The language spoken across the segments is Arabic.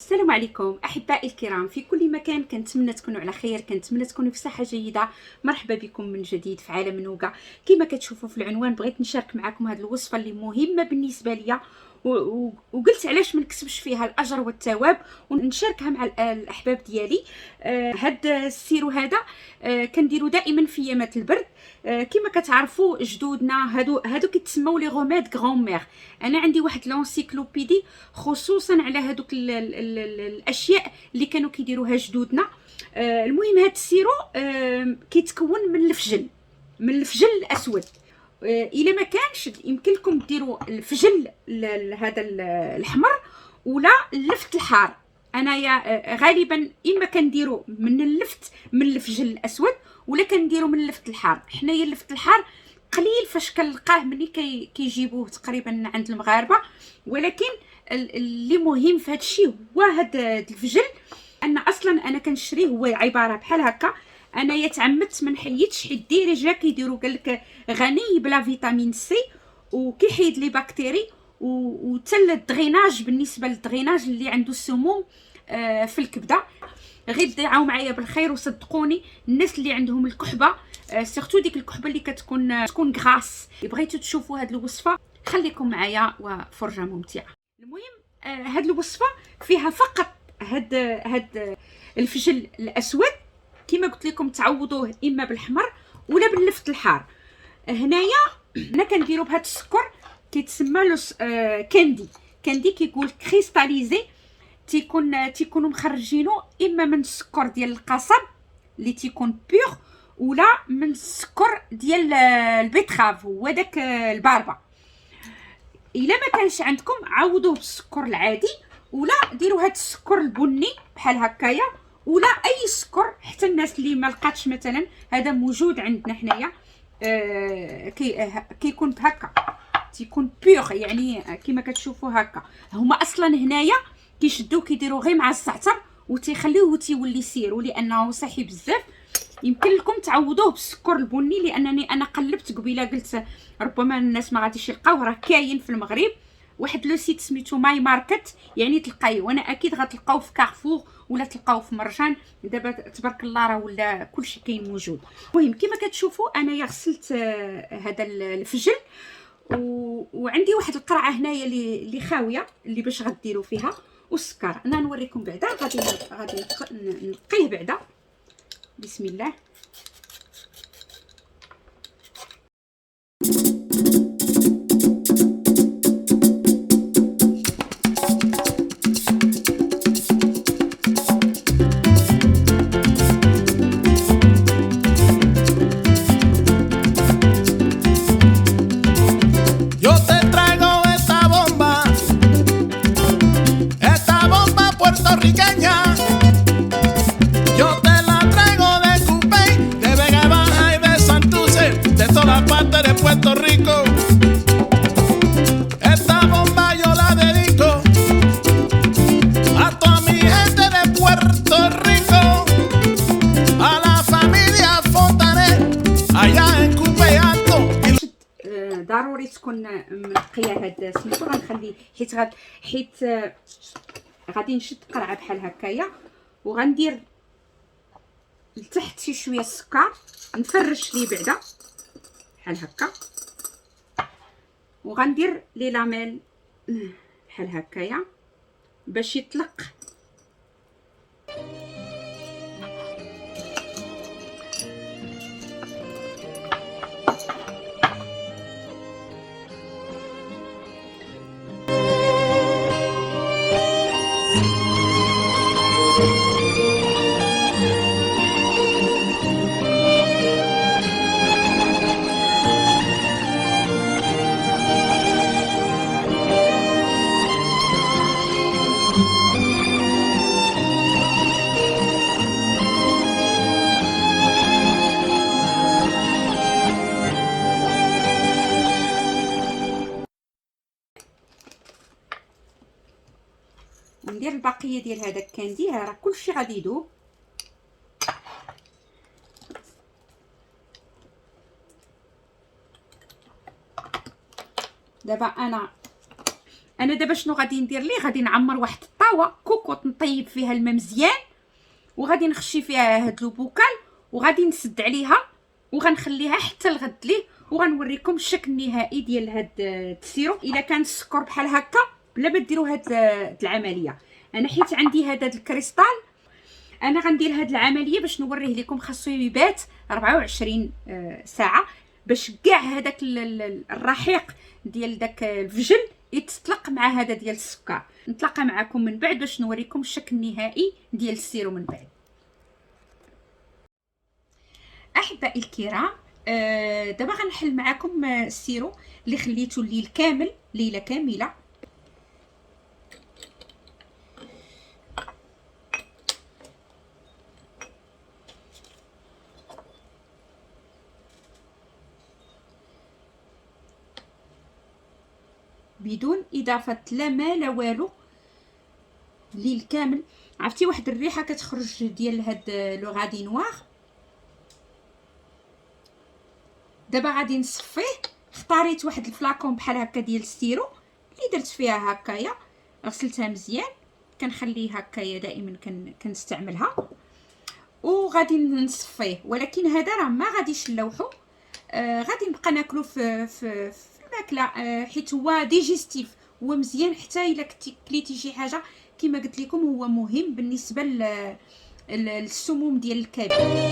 السلام عليكم احبائي الكرام في كل مكان. كنتمنى تكونوا على خير، كنتمنى تكونوا في صحه جيده. مرحبا بكم من جديد في عالم النوغا. كما كتشوفوا في العنوان بغيت نشارك معكم هذه الوصفه اللي مهمه بالنسبه ليا وقلت علاش ما نكسبش فيها الاجر والثواب ونشاركها مع الاحباب ديالي. هاد السيرو هذا كنديرو دائما في ايامات البرد. كما كتعرفوا جدودنا هادو كيتسموا لي غوميد غران-مير. انا عندي واحد لونسيكلوبيدي خصوصا على هادوك الاشياء اللي كانوا كيديروها جدودنا. المهم هاد السيرو كيتكون من الفجل الاسود. الا ما كانش يمكن لكم ديروا الفجل هذا الاحمر ولا اللفت الحار. انايا غالبا اما كنديروا من الفجل الاسود ولا كنديروا من اللفت الحار. حنايا اللفت الحار قليل فاش كنلقاه ملي كيجيبوه تقريبا عند المغاربه، ولكن اللي مهم في هذا الشيء هو هذا الفجل. ان اصلا انا كنشريه هو عباره بحال هكا. انا تعمدت ما نحيدش حيت ديجا كيديروا قال لك غني بلا فيتامين سي وكيحيد لي بكتيري وحتى الدغيناج. بالنسبه للدغيناج اللي عنده السموم في الكبده، غير دعاو معايا بالخير وصدقوني الناس اللي عندهم الكحبه، سيرتو ديك الكحبه اللي تكون غراس. بغيتوا تشوفوا هذه الوصفه خليكم معايا وفرجه ممتعه. المهم هذه الوصفه فيها فقط هاد الفجل الاسود. كما قلت لكم تعوضوه اما بالاحمر ولا باللفت الحار. هنايا انا كنديرو بهذا السكر كيتسمى له كاندي كيقول كريستاليزي. تيكونوا مخرجينه اما من السكر ديال القصب اللي تيكون بيغ ولا من السكر ديال البيتراف هو داك الباربه. الا ما كانش عندكم عوضوه بالسكر العادي ولا ديروا هذا السكر البني بحال هكايا ولا اي سكر. حتى الناس اللي ما لقاتش مثلا هذا موجود عندنا حنايا كيكون بهكا تيكون بيغ يعني كما كتشوفوا هكا. هما اصلا هنايا كيشدوه كيديروا غير مع الزعتر وتيخليوه تيولي سيرو لانه صحي بزاف. يمكن لكم تعوضوه بالسكر البني لانني انا قلبت قبيله قلت ربما الناس ما غاديش يلقاوه. راه كاين في المغرب واحد لو سيت سميتو ماي ماركت يعني تلقايه، وانا اكيد غتلقاوه في كارفور ولا تلقاوه في مرجان. دابا تبارك الله راه ولا كلشي كاين موجود. المهم كما كتشوفوا انايا غسلت هذا الفجل وعندي واحد القرعه هنايا اللي خاويه اللي باش غديروا فيها والسكر. انا نوريكم بعدا غادي نقيه بعدا. بسم الله. Puerto Rico, esta bomba yo la dedico a toda mi gente de Puerto Rico, a la familia Fontanet allá en Cupeato. ضروري تكون منقيه هاد سميتو. غنخلي حيت غادي نشد قرعه بحال هكايا وغندير لتحت شي شويه السكر نفرش ليه بعدا بحال هكا وغندير لي لاميل بحال هكايا باش يطلق. ندير البقيه ديال هذا الكاندي. راه كلشي غادي يذوب. دابا انا انا دابا شنو غادي ندير ليه؟ غادي نعمر واحد الطاوه كوكوط نطيب فيها الماء مزيان، وغادي نخشي فيها هاد لو بوكال، وغادي نسد عليها وغنخليها حتى الغد ليه، وغنوريكم الشكل النهائي ديال هاد السيرو. الا كان السكر بحال هكا بلا ما ديروا هاد العمليه. انا حيت عندي هذا الكريستال، انا غندير هاد العمليه باش نوريه لكم. خاصو يبات 24 ساعه باش كاع هذاك الرحيق ديال داك الفجل يتطلق مع هذا ديال السكر. نتلاقى معكم من بعد باش نوريكم الشكل النهائي ديال السيرو من بعد. احبائي الكرام، دابا غنحل معكم السيرو اللي خليته الليل كامل، ليله كامله. بدون اضافه لا ماء لا والو، الليل كامل. عرفتي واحد الريحه كتخرج ديال هاد لو غادي نوار. دابا غادي نصفيه. اختاريت واحد الفلاكون بحال هكا ديال السيرو اللي درت فيها هكايا، غسلتها مزيان، كنخليه هكايا دائما كنستعملها، وغادي نصفيه. ولكن هذا راه ما غاديش نلوحو، غادي نبقى ناكلو في الماكله، حيت هو ديجيستيف، هو مزيان. حتى الا كليتي شي حاجه كما قلت لكم هو مهم بالنسبه للسموم ديال الكبد.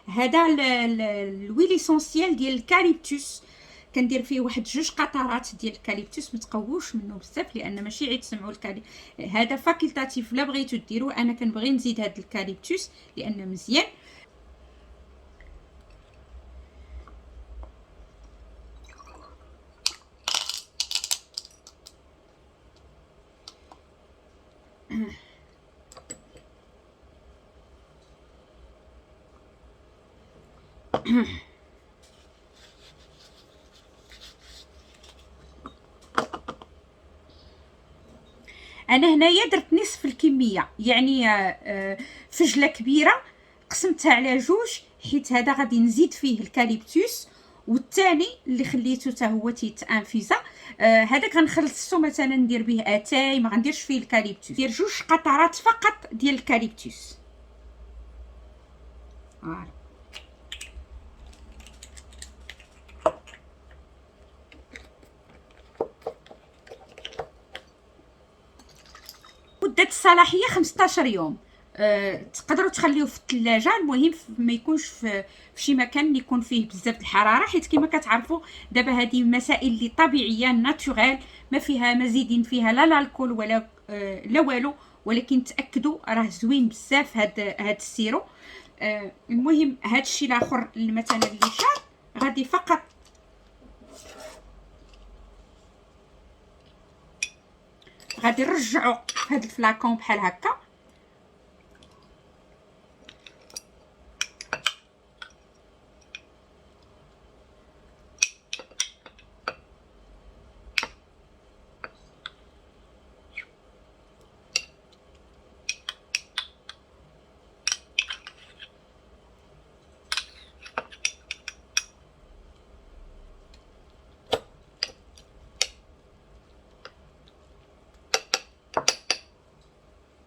هذا الويل اسونسيال ديال الكاليبتوس، كندير فيه واحد 2 قطرات ديال الكاليبتوس. ما تقووش منه بزاف لان ماشي عيد تسمعوا هذا فاكولتاتيف، لا بغيتو ديروا. انا كنبغي نزيد هذا الكاليبتوس لانه مزيان. انا هنايا درت نصف الكميه، يعني فجله كبيره قسمتها على 2، حيت هذا غادي نزيد فيه الكاليبتوس، والثاني اللي خليته حتى هو تيتانفيزا. هذاك غنخلصو مثلا ندير به اتاي، ما غنديرش فيه الكاليبتوس. ندير 2 قطرات فقط ديال الكاليبتوس. مدة الصلاحيه 15 يوم. تقدروا تخليوه في الثلاجه، المهم ما يكونش في شي مكان اللي يكون فيه بزاف الحراره، حيت كما كتعرفوا دابا هذه مسائل اللي طبيعيه ناتوريل، ما فيها مزيدين فيها لا الكول ولا لا والو. ولكن تاكدوا راه زوين بزاف هاد السيرو. المهم هاد الشيء الاخر مثلا اللي شار غادي فقط غادي نرجعو في هاد الفلاكون بحال هكا.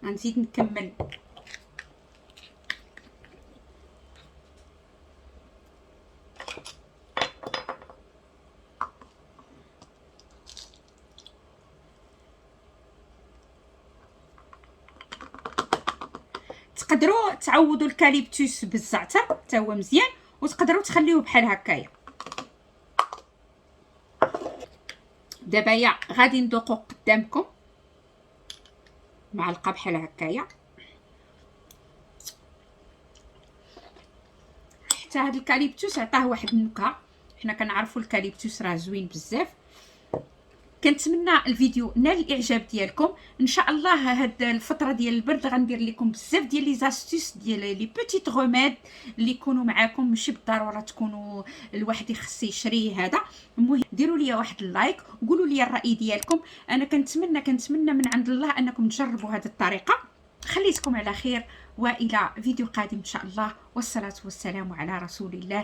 غنزيد نكمل. تقدروا تعوضوا الكاليبتوس بالزعتر حتى هو مزيان، وتقدروا تخليوه بحال هكايا. دابا يا غادي ندوقو قدامكم معلقه بحال هكايا. حتى هذا الكاليبتوس عطاه واحد النكهه، حنا كنعرفوا الكاليبتوس راه زوين بزاف. كنتمنى الفيديو نال الاعجاب ديالكم. ان شاء الله هاد الفتره ديال البرد غندير لكم بزاف ديال لي زاستيس ديال لي بوتيت غوميد اللي يكونوا معاكم، ماشي بالضروره تكونوا الواحد يخص يشري هذا. المهم ديروا لي واحد اللايك وقولوا لي الراي ديالكم. انا كنتمنى من عند الله انكم تجربوا هذه الطريقه. خليتكم على خير والى فيديو قادم ان شاء الله، والصلاه والسلام على رسول الله.